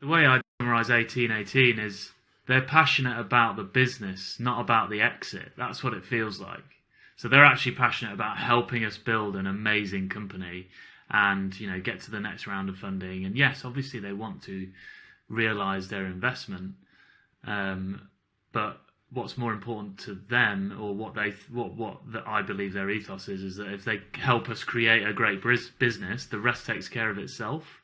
The way I summarize 1818 is they're passionate about the business, not about the exit. That's what it feels like. So they're actually passionate about helping us build an amazing company and, get to the next round of funding. And yes, obviously they want to realize their investment. But what's more important to them, or what I believe their ethos is that if they help us create a great business, the rest takes care of itself.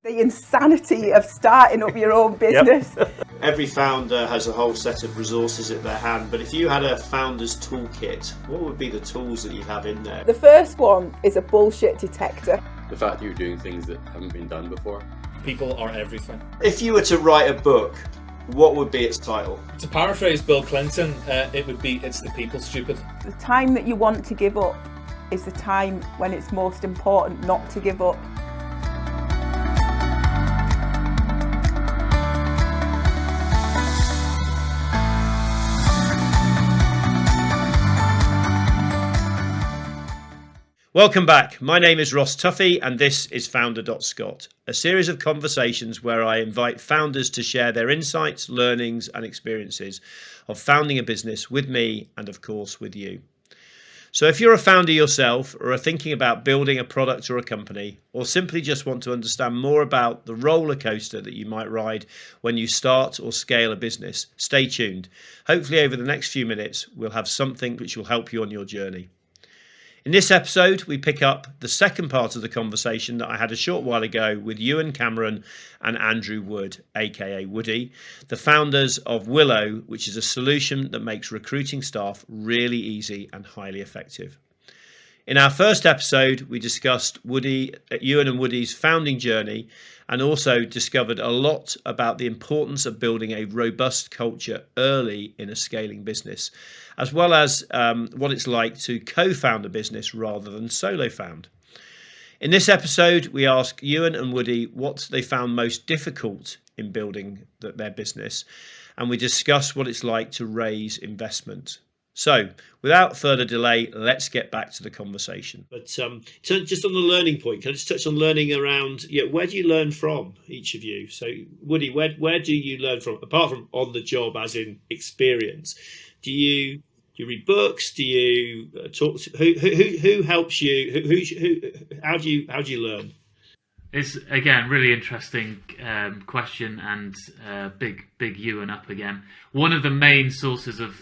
The insanity of starting up your own business. Yep. Every founder has a whole set of resources at their hand, but if you had a founder's toolkit, what would be the tools that you'd have in there? The first one is a bullshit detector. The fact that you're doing things that haven't been done before. People are everything. If you were to write a book, what would be its title? To paraphrase Bill Clinton, it would be, "It's the people, stupid." The time that you want to give up is the time when it's most important not to give up. Welcome back. My name is Ross Tuffee and this is Founder.scot, a series of conversations where I invite founders to share their insights, learnings and experiences of founding a business with me and of course with you. So if you're a founder yourself or are thinking about building a product or a company, or simply just want to understand more about the roller coaster that you might ride when you start or scale a business, stay tuned. Hopefully over the next few minutes we'll have something which will help you on your journey. In this episode, we pick up the second part of the conversation that I had a short while ago with Euan Cameron and Andrew Wood, aka Woody, the founders of Willo, which is a solution that makes recruiting staff really easy and highly effective. In our first episode, we discussed Euan and Woody's founding journey and also discovered a lot about the importance of building a robust culture early in a scaling business, as well as what it's like to co-found a business rather than solo found. In this episode, we ask Euan and Woody what they found most difficult in building their business, and we discuss what it's like to raise investment. So, without further delay, let's get back to the conversation. But just on the learning point, can I just touch on learning around, where do you learn from, each of you? So, Woody, where do you learn from, apart from on the job, as in experience? Do you read books? Do you talk? Who helps you? How do you learn? It's again really interesting question, and big Euan up again. One of the main sources of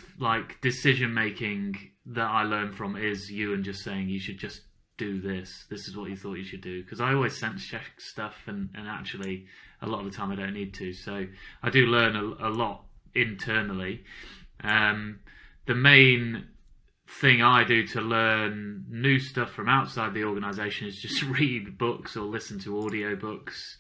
decision making that I learn from is Euan just saying you should just do this. This is what you thought you should do, because I always sense check stuff, and actually a lot of the time I don't need to. So I do learn a lot internally. The main thing I do to learn new stuff from outside the organisation is just read books or listen to audiobooks,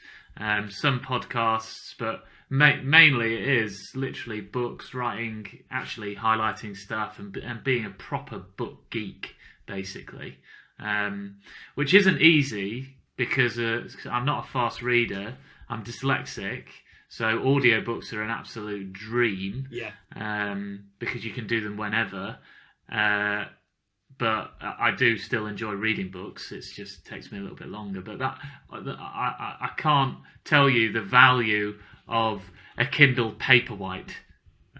some podcasts, but mainly it is literally books, writing, actually highlighting stuff and being a proper book geek, basically, which isn't easy because I'm not a fast reader, I'm dyslexic. So audiobooks are an absolute dream, because you can do them whenever. But I do still enjoy reading books. It just takes me a little bit longer. But I can't tell you the value of a Kindle Paperwhite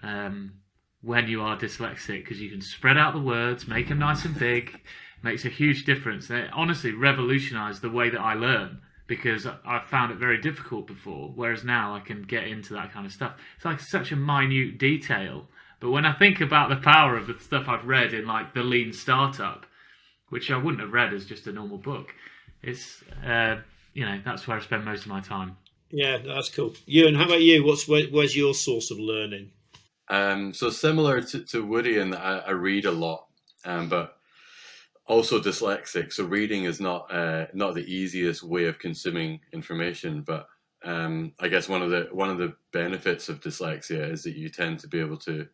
when you are dyslexic, because you can spread out the words, make them nice and big. It makes a huge difference. It honestly revolutionised the way that I learn, because I found it very difficult before, whereas now I can get into that kind of stuff. It's like such a minute detail. But when I think about the power of the stuff I've read in The Lean Startup, which I wouldn't have read as just a normal book, it's, that's where I spend most of my time. Yeah, that's cool. Euan, how about you? Where's your source of learning? So similar to Woody, in that I read a lot, but also dyslexic. So reading is not the easiest way of consuming information, but I guess one of the benefits of dyslexia is that you tend to be able to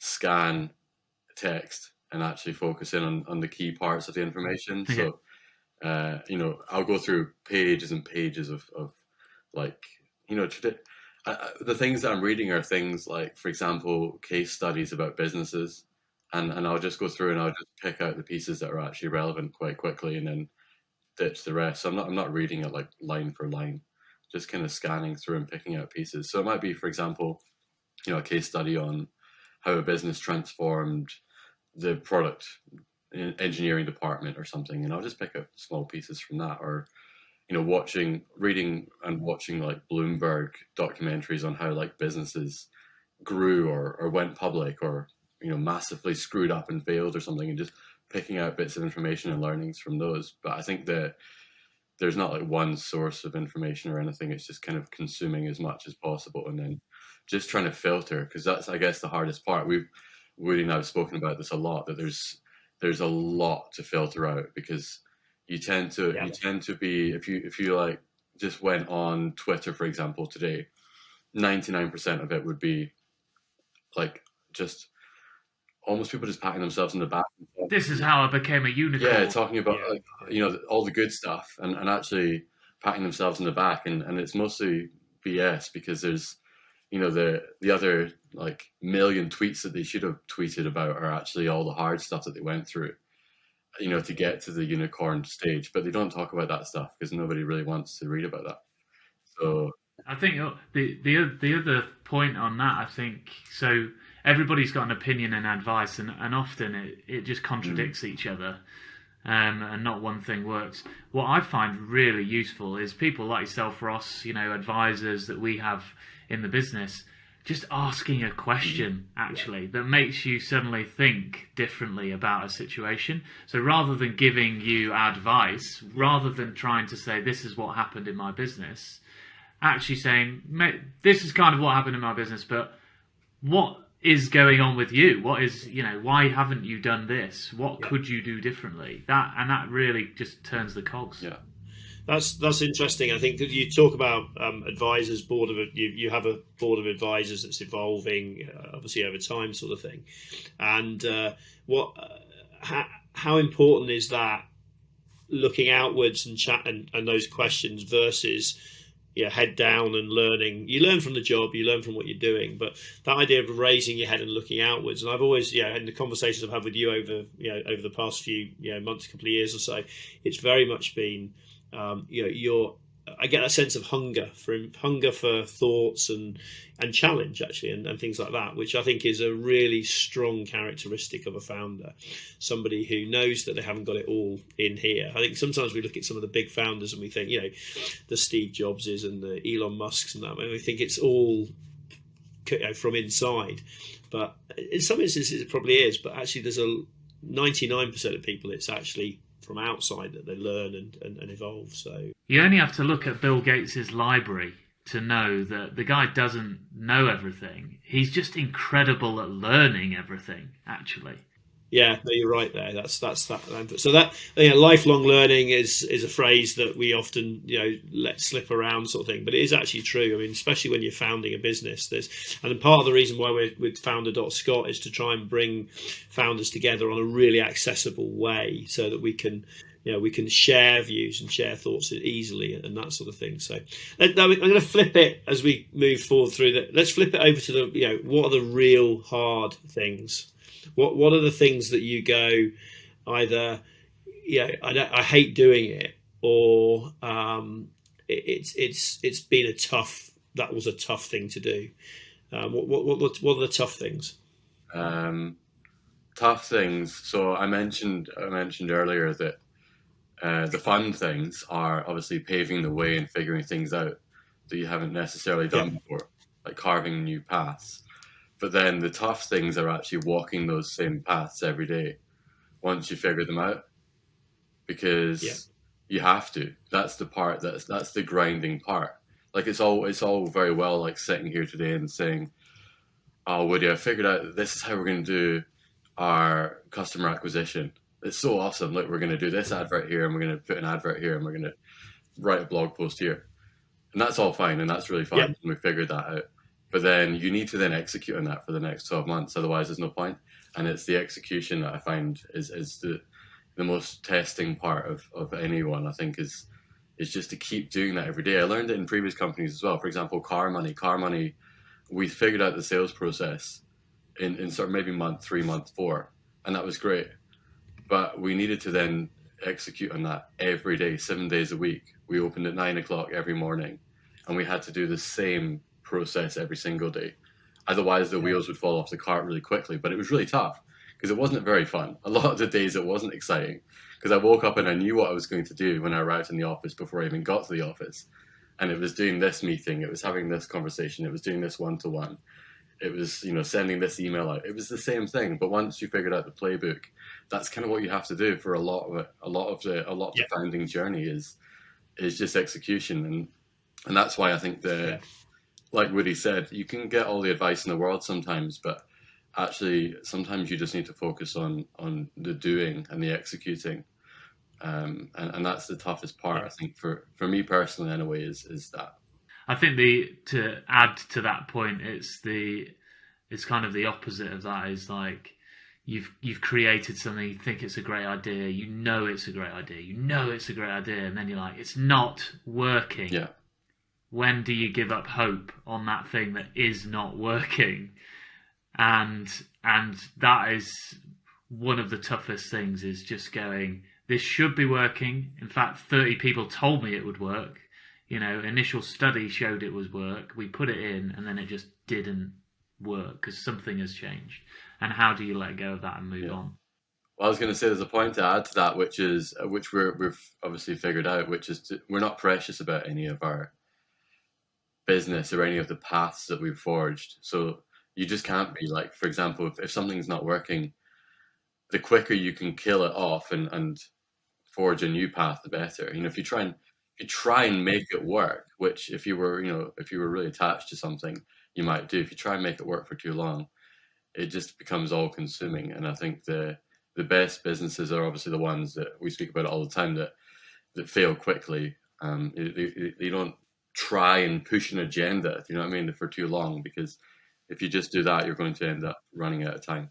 scan text and actually focus in on the key parts of the information. Yeah. So, I'll go through pages and pages of the things that I'm reading are things like, for example, case studies about businesses, and I'll just go through and I'll just pick out the pieces that are actually relevant quite quickly, and then ditch the rest. So I'm not reading it like line for line, just kind of scanning through and picking out pieces. So it might be, for example, a case study on how a business transformed the product engineering department or something, and I'll just pick up small pieces from that. Or reading and watching like Bloomberg documentaries on how like businesses grew or went public, or massively screwed up and failed or something, and just picking out bits of information and learnings from those. But I think that there's not like one source of information or anything. It's just kind of consuming as much as possible, and then just trying to filter, because that's, I guess, the hardest part. Woody and I have spoken about this a lot, that there's a lot to filter out, because you tend to be, if you like just went on Twitter, for example, today, 99% of it would be like just almost people just patting themselves on the back. This is how I became a unicorn. Yeah, talking about all the good stuff, and actually patting themselves on the back, and it's mostly BS, because there's the other like million tweets that they should have tweeted about are actually all the hard stuff that they went through, to get to the unicorn stage. But they don't talk about that stuff because nobody really wants to read about that. So I think the other point on that, I think, so everybody's got an opinion and advice, and often it just contradicts each other, and not one thing works. What I find really useful is people like yourself, Ross, advisors that we have in the business, just asking a question actually that makes you suddenly think differently about a situation. So rather than giving you advice, rather than trying to say this is what happened in my business, actually saying this is kind of what happened in my business, but what is going on with you? What is, why haven't you done this? What could you do differently? That really just turns the cogs. Yeah. That's interesting. I think that you talk about advisors, you have a board of advisors that's evolving, obviously over time, sort of thing. And how important is that, looking outwards and chat and those questions versus head down and learning? You learn from the job, you learn from what you're doing, but that idea of raising your head and looking outwards. And I've always, in the conversations I've had with you over the past few months, couple of years or so, it's very much been I get that sense of hunger for thoughts and challenge, actually, and things like that, which I think is a really strong characteristic of a founder, somebody who knows that they haven't got it all in here. I think sometimes we look at some of the big founders and we think, the Steve Jobses and the Elon Musks and that, and we think it's all from inside, but in some instances it probably is, but actually there's 99% of people it's actually from outside that they learn and evolve. So you only have to look at Bill Gates's library to know that the guy doesn't know everything. He's just incredible at learning everything, actually. Yeah, no, you're right there. That's that. So that lifelong learning is a phrase that we often let slip around, sort of thing. But it is actually true. I mean, especially when you're founding a business, and part of the reason why we're with Founder.scot is to try and bring founders together on a really accessible way, so that we can share views and share thoughts easily and that sort of thing. So I'm going to flip it as we move forward through that. Let's flip it over to what are the real hard things. What are the things that you go either, I hate doing it, or it's been that was a tough thing to do. What are the tough things? Tough things. So I mentioned earlier that the fun things are obviously paving the way and figuring things out that you haven't necessarily done before, like carving new paths. But then the tough things are actually walking those same paths every day once you figure them out, because you have to. That's the part that's the grinding part. Like it's all very well like sitting here today and saying, "Oh, Woody, I figured out this is how we're going to do our customer acquisition. It's so awesome. Look, we're going to do this advert here, and we're going to put an advert here, and we're going to write a blog post here." And that's all fine, and that's really fun. And we figured that out. But then you need to then execute on that for the next 12 months. Otherwise, there's no point. And it's the execution that I find is the most testing part of anyone, I think, is just to keep doing that every day. I learned it in previous companies as well. For example, Car Money, we figured out the sales process in sort of maybe month 3, month 4. And that was great. But we needed to then execute on that every day, 7 days a week. We opened at 9 o'clock every morning, and we had to do the same process every single day. Otherwise, the wheels would fall off the cart really quickly. But it was really tough because it wasn't very fun. A lot of the days it wasn't exciting because I woke up and I knew what I was going to do when I arrived in the office before I even got to the office. And it was doing this meeting, it was having this conversation, it was doing this one-to-one, it was, you know, sending this email out. It was the same thing. But once you figured out the playbook, that's kind of what you have to do for a lot of it. A lot of the founding journey is just execution. And that's why I think like Woody said, you can get all the advice in the world sometimes, but actually sometimes you just need to focus on the doing and the executing. And that's the toughest part, I think, for me personally anyway, is that. I think to add to that point, it's kind of the opposite of that. Is like you've created something, you think it's a great idea, you know it's a great idea, and then you're like, it's not working. Yeah. When do you give up hope on that thing that is not working? And that is one of the toughest things, is just going, this should be working. In fact, 30 people told me it would work. You know, initial study showed it was work. We put it in, and then it just didn't work because something has changed. And how do you let go of that and move on? Well, I was going to say there's a point to add to that, which we've obviously figured out, which is we're not precious about any of our business or any of the paths that we've forged. So you just can't be like, for example, if something's not working, the quicker you can kill it off and forge a new path, the better. You know, if you try and make it work, which if you were really attached to something, you might do. If you try and make it work for too long, it just becomes all consuming. And I think the best businesses are obviously the ones that we speak about all the time that fail quickly. They don't try and push an agenda, you know what I mean, for too long, because if you just do that, you're going to end up running out of time.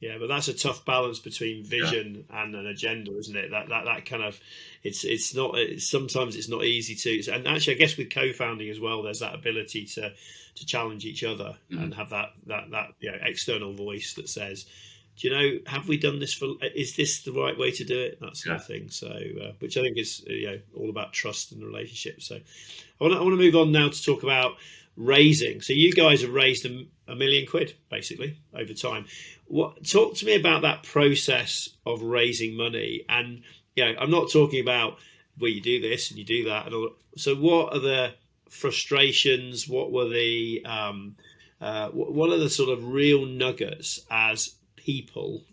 Yeah, but that's a tough balance between vision and an agenda, isn't it? That kind of, it's not, sometimes it's not easy to, and actually I guess with co-founding as well, there's that ability to challenge each other and have that external voice that says, do you know, have we done this is this the right way to do it? That sort of thing. So, which I think is all about trust and relationships. So I want to move on now to talk about raising. So you guys have raised £1 million basically over time. Talk to me about that process of raising money. And I'm not talking about where you do this and you do that and all. So what are the frustrations? What were the what are the sort of real nuggets as people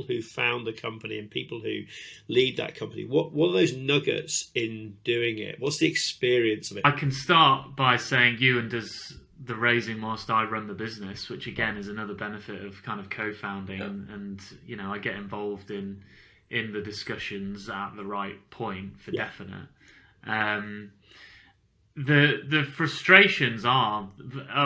who found the company and people who lead that company? What are those nuggets in doing it? What's the experience of it? I can start by saying Euan does the raising whilst I run the business, which again is another benefit of kind of co-founding. And I get involved in the discussions at the right point for definite. The frustrations are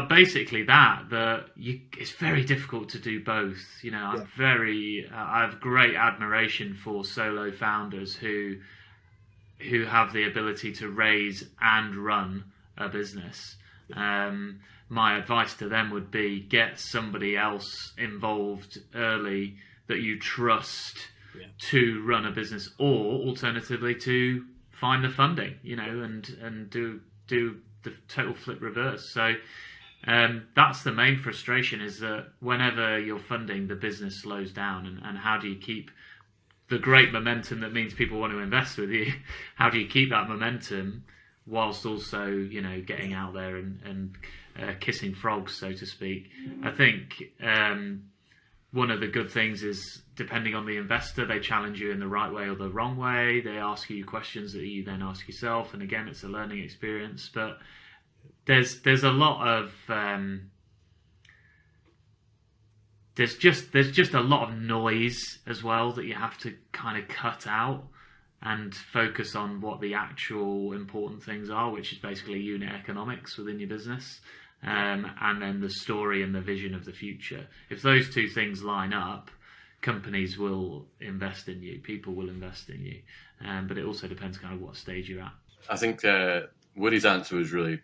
basically that it's very difficult to do both. I have great admiration for solo founders who have the ability to raise and run a business. My advice to them would be get somebody else involved early that you trust to run a business, or alternatively to find the funding, and do the total flip reverse. So that's the main frustration, is that whenever you're funding, the business slows down, and how do you keep the great momentum that means people want to invest with you? How do you keep that momentum whilst also getting out there and kissing frogs, so to speak? I think one of the good things is, depending on the investor, they challenge you in the right way or the wrong way. They ask you questions that you then ask yourself, and again, it's a learning experience. But there's a lot of there's just a lot of noise as well that you have to kind of cut out and focus on what the actual important things are, which is basically unit economics within your business. And then the story and the vision of the future. If those two things line up, companies will invest in you, people will invest in you. But it also depends kind of what stage you're at. I think Woody's answer was really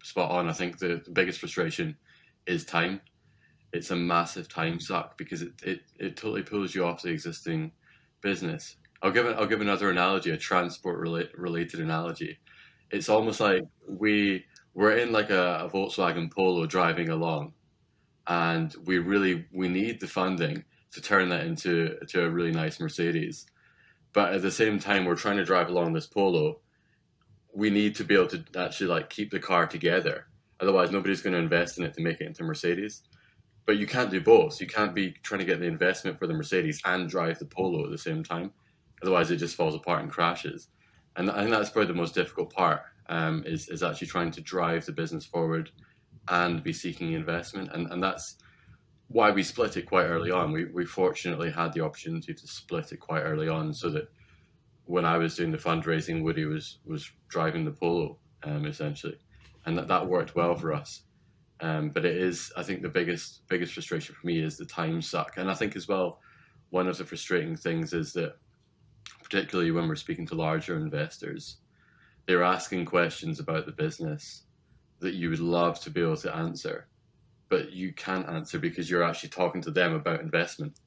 spot on. I think the biggest frustration is time. It's a massive time suck because it totally pulls you off the existing business. I'll give another analogy, a transport related analogy. It's almost like we're in like a Volkswagen Polo driving along, and we need the funding to turn that into a really nice Mercedes. But at the same time, we're trying to drive along this Polo. We need to be able to actually like keep the car together. Otherwise, nobody's going to invest in it to make it into Mercedes. But you can't do both. You can't be trying to get the investment for the Mercedes and drive the Polo at the same time. Otherwise, it just falls apart and crashes. And I think that's probably the most difficult part, is actually trying to drive the business forward and be seeking investment. And that's why we split it quite early on. We fortunately had the opportunity to split it quite early on, so that when I was doing the fundraising, Woody was driving the Polo, essentially. And that worked well for us. But it is, I think, the biggest frustration for me is the time suck. And I think as well, one of the frustrating things is that, particularly when we're speaking to larger investors, they're asking questions about the business that you would love to be able to answer, but you can't answer because you're actually talking to them about investment.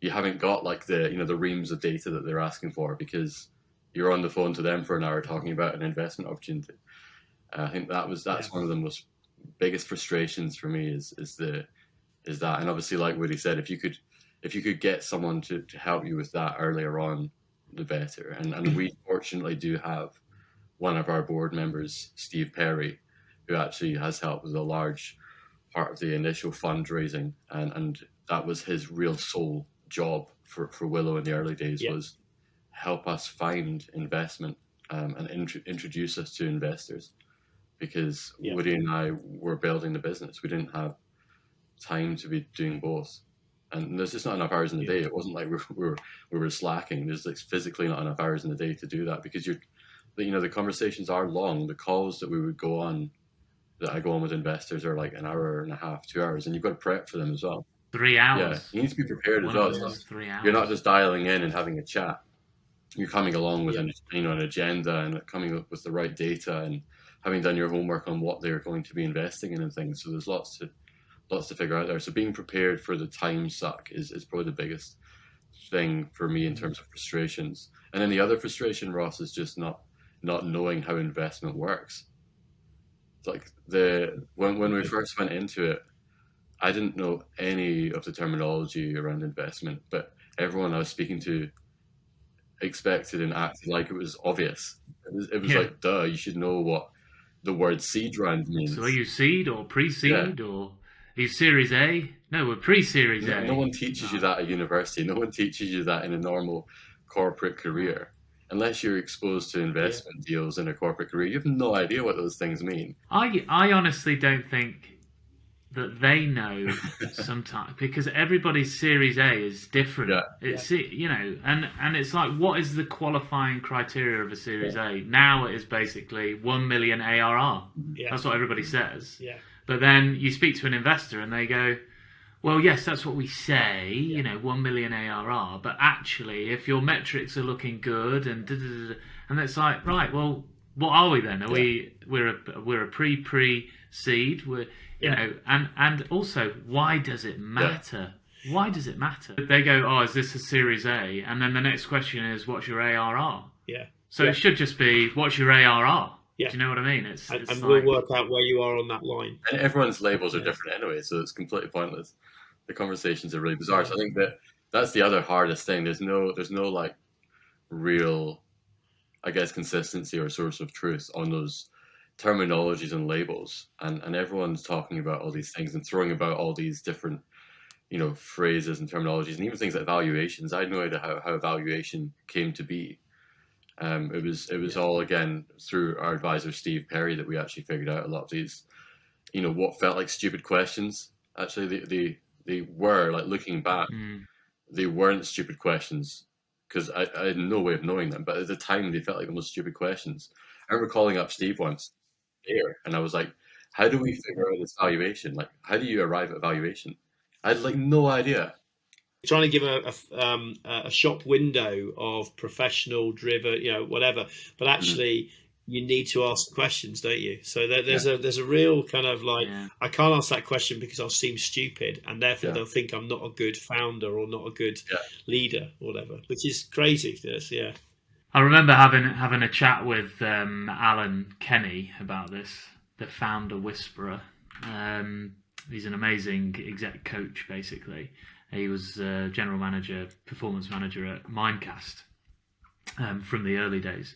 You haven't got like the reams of data that they're asking for because you're on the phone to them for an hour talking about an investment opportunity. I think that's one of the most biggest frustrations for me is that. And obviously, like Woody said, if you could get someone to help you with that earlier on, the better. And we fortunately do have one of our board members, Steve Perry, who actually has helped with a large part of the initial fundraising, and that was his real sole job for Willo in the early days, was help us find investment and introduce us to investors, because Woody and I were building the business. We didn't have time to be doing both. And there's just not enough hours in the day. It wasn't like we were slacking. There's like physically not enough hours in the day to do that, because the conversations are long. The calls that we would go on, that I go on with investors, are like an hour and a half, 2 hours, and you've got to prep for them as well. 3 hours. Yeah, you need to be prepared as well. 3 hours. You're not just dialing in and having a chat. You're coming along with an agenda and coming up with the right data and having done your homework on what they're going to be investing in and things. So there's lots to figure out there. So being prepared for the time suck is probably the biggest thing for me in terms of frustrations. And then the other frustration, Ross, is just not knowing how investment works. It's like when we first went into it, I didn't know any of the terminology around investment, but everyone I was speaking to expected and acted like it was obvious. It was like, duh, you should know what the word seed round means. So are you seed or pre-seed or are you Series A? No, we're pre-Series A. No one teaches you that at university. No one teaches you that in a normal corporate career. Unless you're exposed to investment deals in a corporate career, you have no idea what those things mean. I honestly don't think that they know sometimes, because everybody's Series A is different. It's and it's like, what is the qualifying criteria of a Series A? Now it is basically 1 million ARR. That's what everybody says. But then you speak to an investor and they go, well, yes, that's what we say, 1 million ARR. But actually, if your metrics are looking good and it's like, right, well, what are we then? We're a pre-seed. And also, why does it matter? Why does it matter? They go, oh, is this a Series A? And then the next question is, what's your ARR? So it should just be, what's your ARR? Do you know what I mean? It's and like, we'll work out where you are on that line. And everyone's labels are different anyway, so it's completely pointless. The conversations are really bizarre. So I think that's the other hardest thing. There's no like real, I guess, consistency or source of truth on those terminologies and labels, and everyone's talking about all these things and throwing about all these different phrases and terminologies, and even things like valuations. I had no idea how valuation came to be. It was all, again, through our advisor Steve Perry that we actually figured out a lot of these what felt like stupid questions. Actually they were, like, looking back, they weren't stupid questions, because I had no way of knowing them, but at the time they felt like the most stupid questions. I remember calling up Steve once here, and I was like, how do we figure out this valuation? Like, how do you arrive at valuation? I had like no idea. Trying to give a shop window of professional driven, whatever, but actually you need to ask questions, don't you? So there's a real kind of like, I can't ask that question because I'll seem stupid, and therefore they'll think I'm not a good founder or not a good leader or whatever, which is crazy. Yeah. I remember having a chat with Alan Kenny about this, the founder whisperer. He's an amazing exec coach, basically. He was general manager, performance manager at Mindcast from the early days,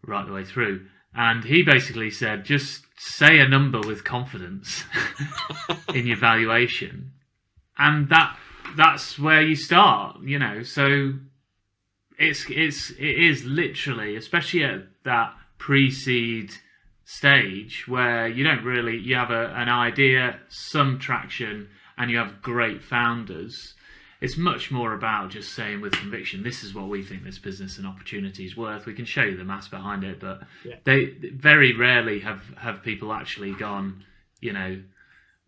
right the way through. And he basically said, just say a number with confidence in your valuation. And that's where you start, you know. So it is literally, especially at that pre-seed stage where you don't really, you have an idea, some traction, and you have great founders. It's much more about just saying with conviction, this is what we think this business and opportunity is worth. We can show you the maths behind it, but they very rarely have people actually gone, you know,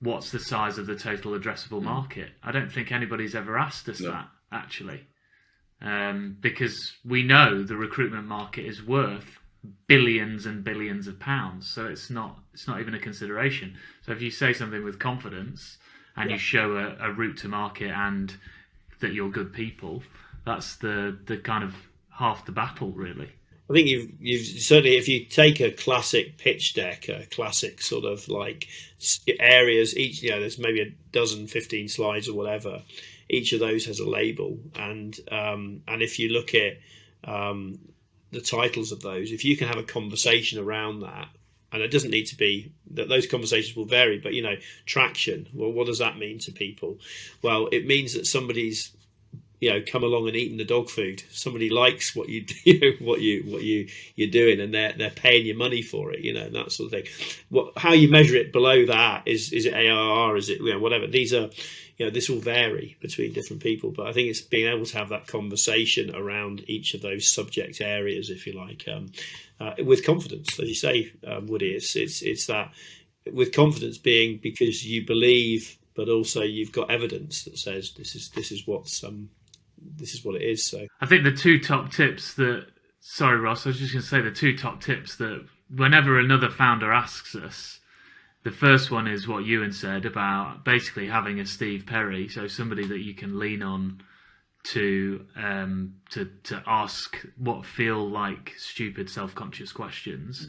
what's the size of the total addressable market? I don't think anybody's ever asked us that, actually. Because we know the recruitment market is worth billions and billions of pounds, so it's not even a consideration. So if you say something with confidence and you show a route to market and that you're good people, that's the kind of half the battle, really. I think you've certainly, if you take a classic pitch deck, a classic sort of like areas, each, you know, there's maybe a dozen, 15 slides or whatever. Each of those has a label, and if you look at the titles of those, if you can have a conversation around that, and it doesn't need to be that those conversations will vary, but, you know, traction. Well, what does that mean to people? Well, it means that somebody's, you know, come along and eaten the dog food. Somebody likes what you do, what you're doing, and they're paying you money for it, you know, and that sort of thing. How you measure it below that is it ARR? Is it, you know, whatever? These are, you know, this will vary between different people, but I think it's being able to have that conversation around each of those subject areas, if you like, with confidence, as you say, Woody. It's that with confidence being because you believe, but also you've got evidence that says this is what it is. So I think the two top tips that, sorry Ross, I was just going to say the two top tips that whenever another founder asks us, the first one is what Euan said about basically having a Steve Perry, so somebody that you can lean on to ask what feel like stupid self-conscious questions.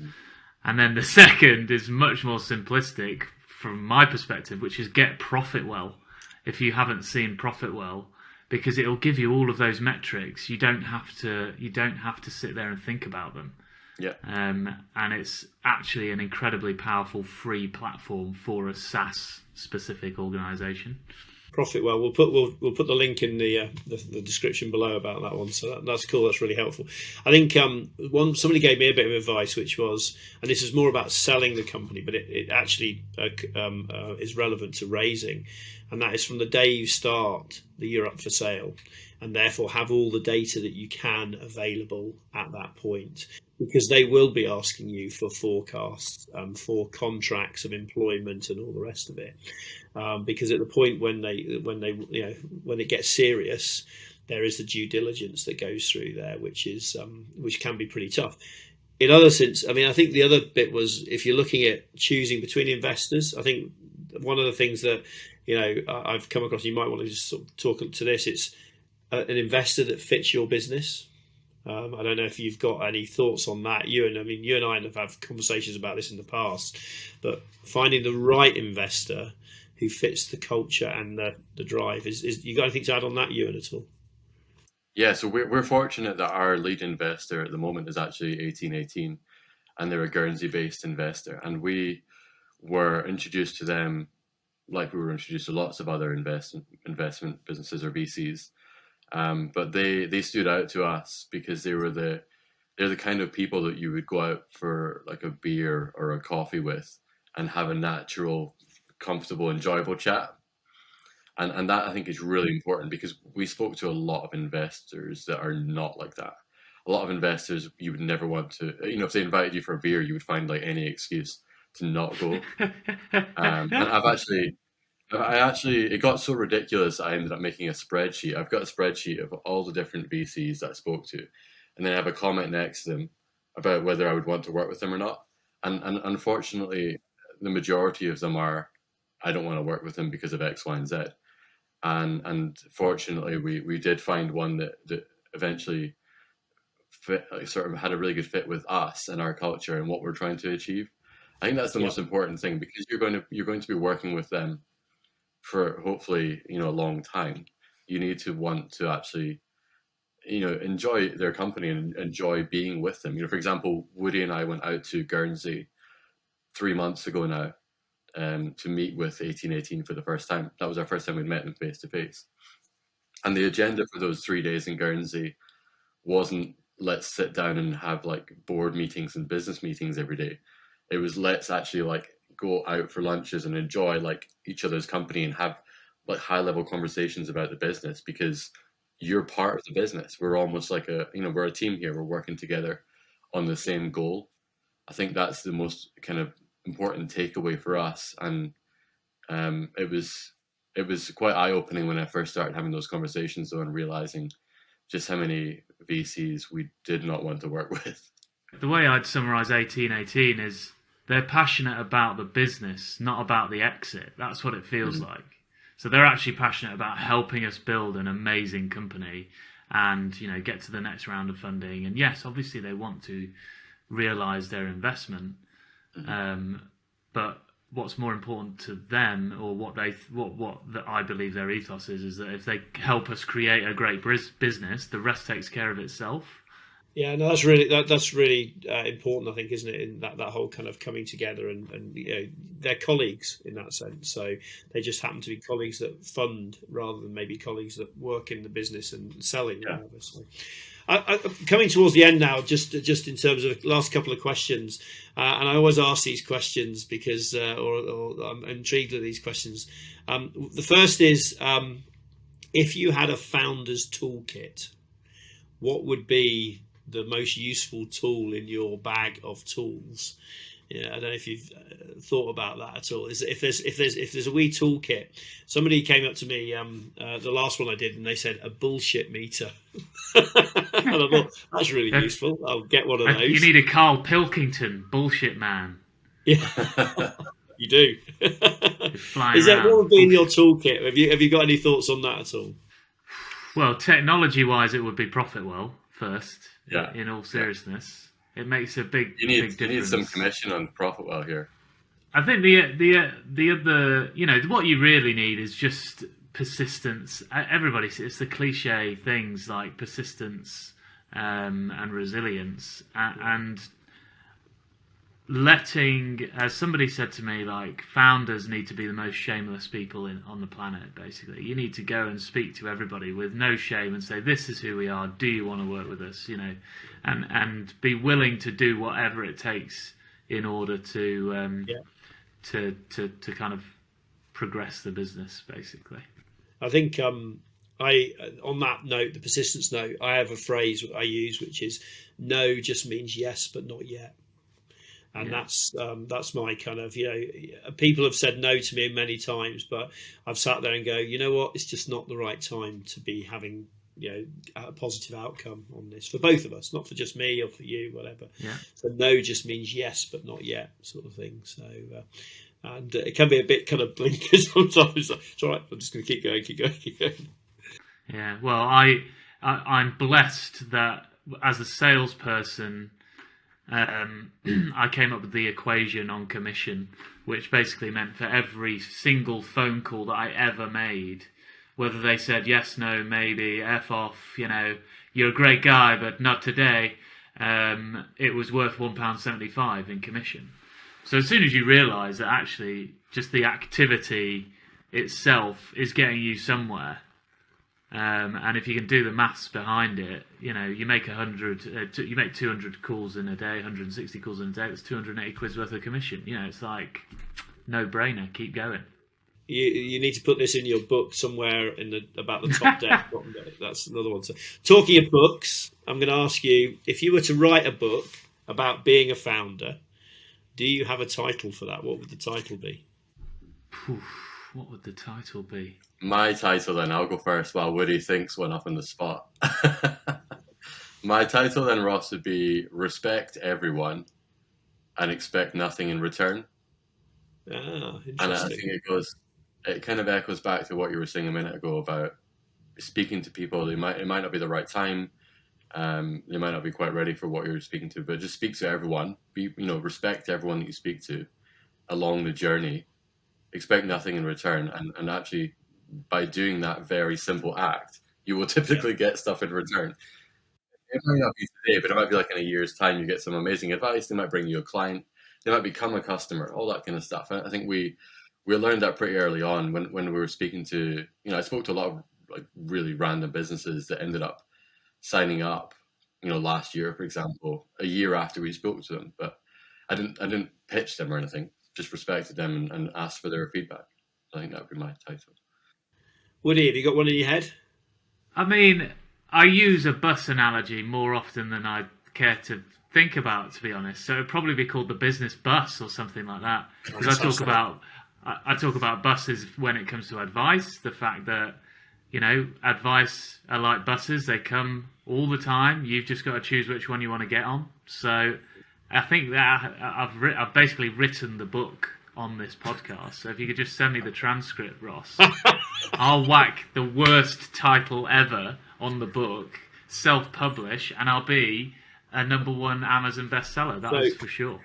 And then the second is much more simplistic from my perspective, which is get profit well if you haven't seen profit well, because it'll give you all of those metrics. You don't have to sit there and think about them. Yeah. And it's actually an incredibly powerful free platform for a SaaS specific organization. Profit well. We'll put the link in the description below about that one. So that's cool. That's really helpful. I think somebody gave me a bit of advice, which was, and this is more about selling the company, but it actually is relevant to raising, and that is from the day you start that you're up for sale, and therefore have all the data that you can available at that point, because they will be asking you for forecasts, for contracts of employment and all the rest of it. Because at the point when it gets serious, there is the due diligence that goes through there, which can be pretty tough. In other sense, I mean, I think the other bit was, if you're looking at choosing between investors, I think one of the things that, you know, I've come across, you might want to just sort of talk to this, it's an investor that fits your business. I don't know if you've got any thoughts on that, Euan. I mean, you and I have had conversations about this in the past, but finding the right investor who fits the culture and the drive, is you got anything to add on that, Euan, at all? Yeah, so we're fortunate that our lead investor at the moment is actually 1818, and they're a Guernsey-based investor, and we were introduced to them like we were introduced to lots of other investment businesses or VCs. But they stood out to us because they're the kind of people that you would go out for like a beer or a coffee with and have a natural, comfortable, enjoyable chat. And that I think is really important, because we spoke to a lot of investors that are not like that. A lot of investors you would never want to, you know, if they invited you for a beer, you would find like any excuse to not go. And I actually, it got so ridiculous, I ended up making a spreadsheet. I've got a spreadsheet of all the different VCs that I spoke to, and then I have a comment next to them about whether I would want to work with them or not. And unfortunately, the majority of them are, I don't want to work with them because of X, Y, and Z. And fortunately, we did find one that eventually sort of had a really good fit with us and our culture and what we're trying to achieve. I think that's the most important thing, because you're going to be working with them for hopefully, a long time. You need to want to actually, enjoy their company and enjoy being with them. For example, Woody and I went out to Guernsey 3 months ago now, to meet with 1818 for the first time. That was our first time we'd met them face to face. And the agenda for those 3 days in Guernsey wasn't let's sit down and have like board meetings and business meetings every day. It was let's actually like go out for lunches and enjoy like each other's company and have like high level conversations about the business, because you're part of the business. We're almost like we're a team here. We're working together on the same goal. I think that's the most kind of important takeaway for us. And it was quite eye opening when I first started having those conversations, though, and realizing just how many VCs we did not want to work with. The way I'd summarize 1818 is they're passionate about the business, not about the exit. That's what it feels like. So they're actually passionate about helping us build an amazing company and, get to the next round of funding. And yes, obviously they want to realize their investment. But what's more important to them, or what I believe their ethos is that if they help us create a great business, the rest takes care of itself. Yeah, no, that's really important, I think, isn't it? In that whole kind of coming together, and they're colleagues in that sense. So they just happen to be colleagues that fund rather than maybe colleagues that work in the business and selling. Yeah. So, coming towards the end now, just in terms of the last couple of questions, and I always ask these questions because, or I'm intrigued with these questions. The first is, if you had a founder's toolkit, what would be the most useful tool in your bag of tools? I don't know if you've thought about that at all. If there's a wee toolkit, somebody came up to me the last one I did, and they said a bullshit meter. And I thought that's really useful. I'll get one of those. You need a Carl Pilkington bullshit man. Yeah, you do. Flying Is that around. what would be in your toolkit? Have you got any thoughts on that at all? Well, technology-wise, it would be Profitwell first. Yeah. In all seriousness, it makes a big You need difference. some commission on Profitwell here. I think the other, what you really need is just persistence. Everybody, it's the cliche things like persistence and resilience, and letting, as somebody said to me, like, founders need to be the most shameless people on the planet. Basically, you need to go and speak to everybody with no shame and say, this is who we are, do you want to work with us, and be willing to do whatever it takes in order to kind of progress the business, basically. I think on that note, the persistence note, I have a phrase I use, which is no just means yes but not yet. And that's my kind of, people have said no to me many times, but I've sat there and go, you know what, it's just not the right time to be having, a positive outcome on this for both of us, not for just me or for you, whatever. Yeah. So no just means yes, but not yet, sort of thing. So, and it can be a bit kind of blinkered sometimes. It's all right, I'm just going to keep going. Yeah, well, I'm blessed that as a salesperson, I came up with the equation on commission, which basically meant for every single phone call that I ever made, whether they said yes, no, maybe, F off, you're a great guy, but not today, it was worth £1.75 in commission. So as soon as you realise that actually just the activity itself is getting you somewhere, and if you can do the maths behind it, you make 100, you make 200 calls in a day, 160 calls in a day. That's 280 quid worth of commission. It's like no brainer. Keep going. You need to put this in your book somewhere about the top deck. Bottom deck. That's another one. So, talking of books, I'm going to ask you, if you were to write a book about being a founder, do you have a title for that? What would the title be? What would the title be? My title, then I'll go first while Woody thinks one up on the spot. My title then, Ross, would be respect everyone and expect nothing in return. Ah, And I interesting. think it kind of echoes back to what you were saying a minute ago about speaking to people. It might not be the right time. They might not be quite ready for what you're speaking to, but just speak to everyone. Respect everyone that you speak to along the journey. Expect nothing in return, and actually, by doing that very simple act, you will typically get stuff in return. It might not be today, but it might be like in a year's time. You get some amazing advice. They might bring you a client. They might become a customer. All that kind of stuff. I think we learned that pretty early on when we were speaking to. I spoke to a lot of like really random businesses that ended up signing up. Last year, for example, a year after we spoke to them, but I didn't pitch them or anything. Just respected them and asked for their feedback. I think that would be my title. Woody, have you got one in your head? I mean, I use a bus analogy more often than I care to think about, to be honest. So it'd probably be called the business bus or something like that. Because I talk about buses when it comes to advice. The fact that advice are like buses; they come all the time. You've just got to choose which one you want to get on. So I think that I've basically written the book on this podcast. So if you could just send me the transcript, Ross, I'll whack the worst title ever on the book, self-publish, and I'll be a #1 Amazon bestseller. That is for sure.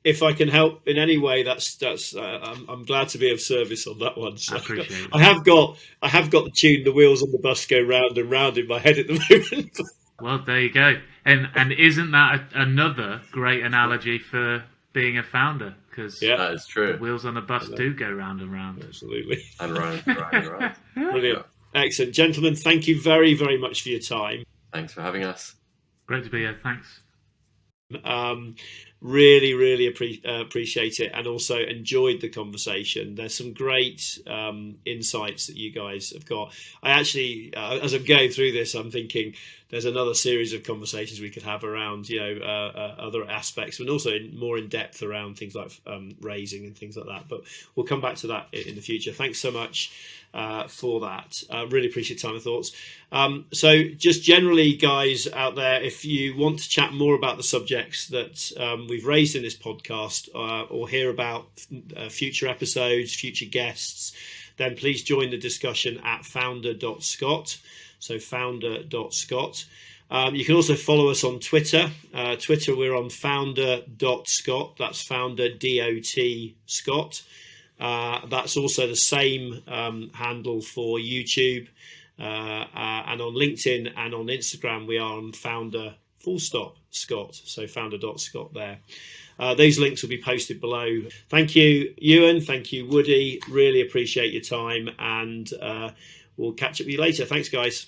If I can help in any way, I'm glad to be of service on that one. So I appreciate it. I have got the tune "The Wheels on the Bus Go Round and Round" in my head at the moment. Well, there you go. And isn't that another great analogy for being a founder? Because that is true. The wheels on the bus do go round and round. Absolutely. And round and round and round. Brilliant. Excellent. Gentlemen, thank you very, very much for your time. Thanks for having us. Great to be here. Thanks. Really appreciate it, and also enjoyed the conversation. There's some great insights that you guys have got. I actually, as I'm going through this, I'm thinking there's another series of conversations we could have around other aspects, and also more in depth around things like raising and things like that. But we'll come back to that in the future. Thanks so much for that. Really appreciate time and thoughts. So just generally, guys out there, if you want to chat more about the subjects that we've raised in this podcast, or hear about future episodes, future guests, then please join the discussion at Founder.scot. So Founder.scot. You can also follow us on Twitter. Twitter, we're on Founder.scot. That's Founder DOT That's also the same handle for YouTube, and on LinkedIn and on Instagram we are on Founder.scot. So Founder.scot there. Those links will be posted below. Thank you, Euan. Thank you, Woody. Really appreciate your time, and we'll catch up with you later. Thanks, guys.